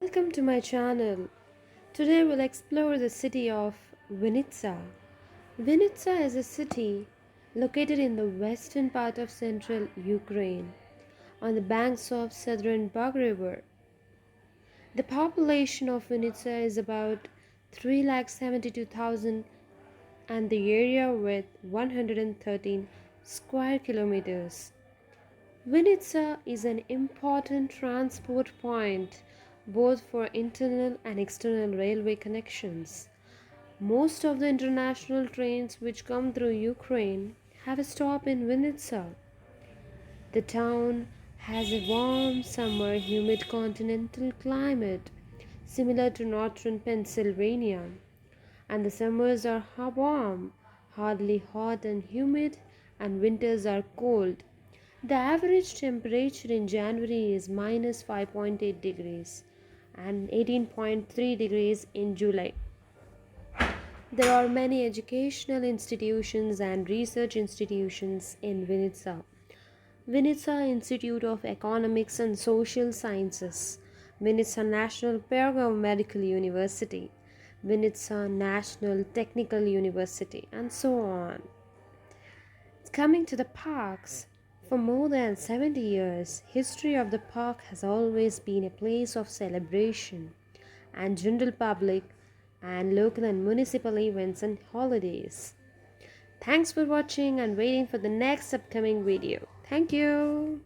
Welcome to my channel. Today we'll explore the city of Vinnytsia. Vinnytsia is a city located in the western part of central Ukraine on the banks of southern Bug River. The population of Vinnytsia is about 372,000 and the area with 113 square kilometers. Vinnytsia is an important transport point both for internal and external railway connections. Most of the international trains which come through Ukraine have a stop in Vinnytsia. The town has a warm summer humid continental climate similar to northern Pennsylvania, and the summers are warm, hardly hot and humid, and winters are cold. The average temperature in January is minus 5.8 degrees and 18.3 degrees in July. There are many educational institutions and research institutions in Vinnytsia. Vinnytsia Institute of Economics and Social Sciences, Vinnytsia National Medical University, Vinnytsia National Technical University, and so on. Coming to the parks, for more than 70 years, history of the park has always been a place of celebration and general public and local and municipal events and holidays. Thanks for watching and waiting for the next upcoming video. Thank you.